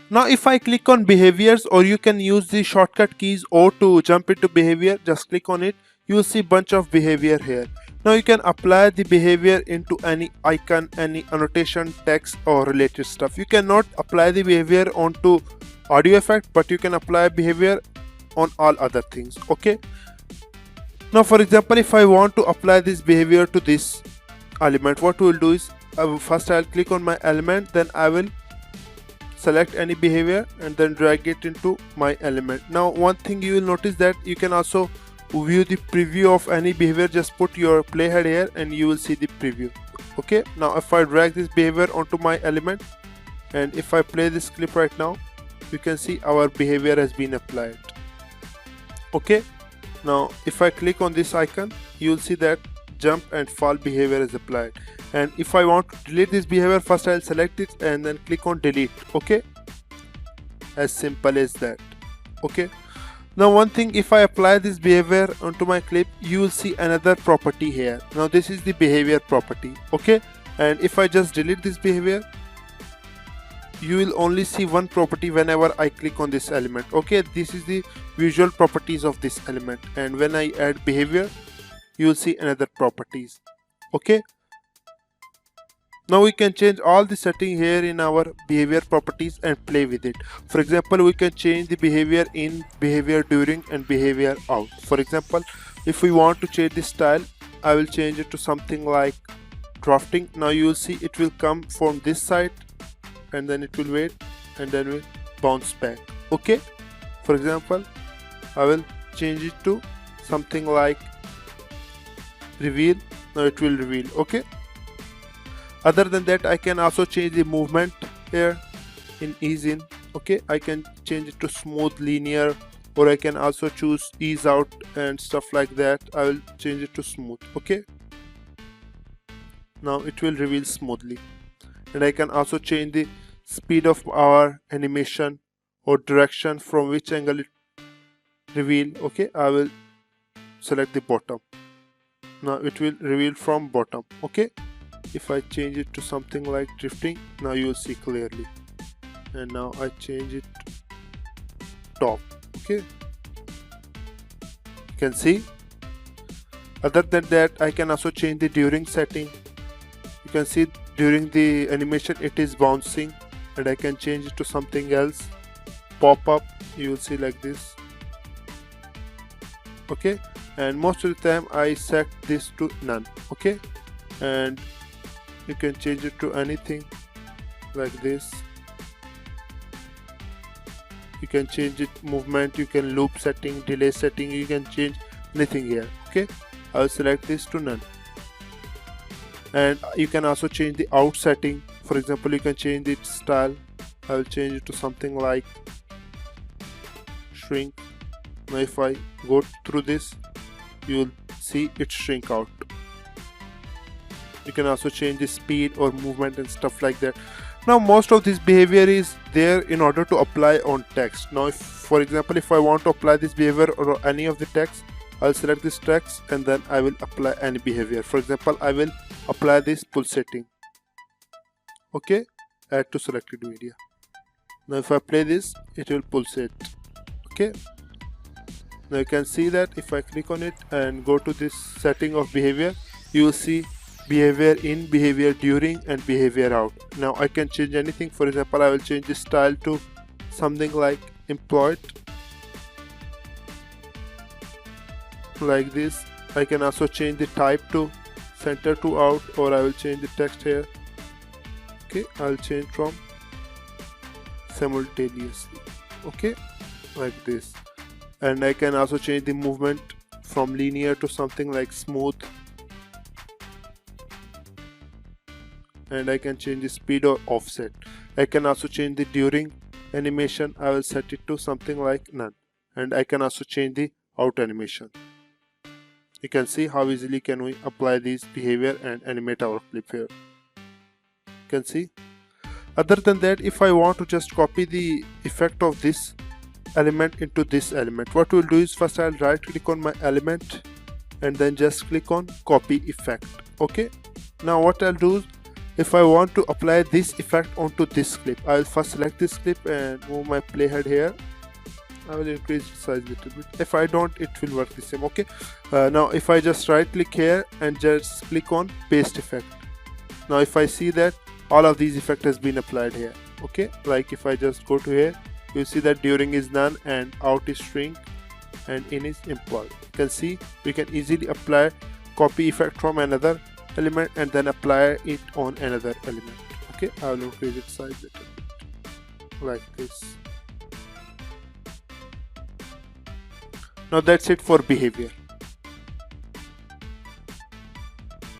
Now if I click on behaviors, or you can use the shortcut keys O to jump into behavior, just click on it, you will see bunch of behavior here. Now you can apply the behavior into any icon, any annotation, text or related stuff. You cannot apply the behavior onto audio effect, but you can apply behavior on all other things. Okay, now for example, if I want to apply this behavior to this element, what we'll do is first I'll click on my element, then I will select any behavior and then drag it into my element. Now one thing you will notice that you can also view the preview of any behavior. Just put your playhead here and you will see the preview. Okay, now if I drag this behavior onto my element and if I play this clip right now, you can see our behavior has been applied. Okay, now if I click on this icon, you will see that jump and fall behavior is applied. And if I want to delete this behavior, first I'll select it and then click on delete. Okay, as simple as that. Okay, now one thing, if I apply this behavior onto my clip, you will see another property here. Now this is the behavior property. Okay, and if I just delete this behavior, you will only see one property whenever I click on this element. Okay, this is the visual properties of this element, and when I add behavior, you will see another properties. Okay, now we can change all the setting here in our behavior properties and play with it. For example, we can change the behavior in, behavior during and behavior out. For example, if we want to change the style, I will change it to something like drafting. Now you will see it will come from this side and then it will wait and then will bounce back. Okay, for example, I will change it to something like reveal. Now it will reveal. Okay, other than that, I can also change the movement here in ease in. Okay, I can change it to smooth, linear, or I can also choose ease out and stuff like that. I will change it to smooth. Okay, now it will reveal smoothly. And I can also change the speed of our animation or direction from which angle it reveal. Okay, I will select the bottom. Now it will reveal from bottom. Okay, if I change it to something like drifting, now you will see clearly. And now I change it to top. Okay, you can see. Other than that, I can also change the during setting. You can see during the animation it is bouncing, and I can change it to something else. Pop up, you will see like this. Okay, and most of the time I set this to none. Okay, and you can change it to anything like this. You can change it movement, you can loop setting, delay setting, you can change anything here. Okay, I will select this to none. And you can also change the out setting. For example, you can change the style. I will change it to something like shrink. Now if I go through this, you will see it shrink out. You can also change the speed or movement and stuff like that. Now most of this behavior is there in order to apply on text. Now if, for example, if I want to apply this behavior or any of the text, I'll select this text and then I will apply any behavior. For example, I will apply this pulsating. Okay, add to selected media. Now if I play this, it will pulsate. Okay, now you can see that if I click on it and go to this setting of behavior, you will see behavior in, behavior during and behavior out. Now I can change anything. For example, I will change the style to something like employed, like this. I can also change the type to center to out, or I will change the text here. Okay, I'll change from simultaneously. Okay, like this. And I can also change the movement from linear to something like smooth, and I can change the speed or offset. I can also change the during animation. I will set it to something like none, and I can also change the out animation. You can see how easily can we apply these behavior and animate our clip here. You can see. Other than that, if I want to just copy the effect of this element into this element, what we'll do is first I'll right click on my element and then just click on copy effect. Okay, now what I'll do is if I want to apply this effect onto this clip, I will first select this clip and move my playhead here. I will increase its size a little bit. If I don't, it will work the same. Okay. Now if I just right click here and just click on paste effect, now if I see that all of these effect has been applied here. Okay, like if I just go to here, you see that during is none and out is shrink and in is impulse. You can see we can easily apply copy effect from another element and then apply it on another element. Okay, I will increase its size a little bit like this. Now that's it for behavior.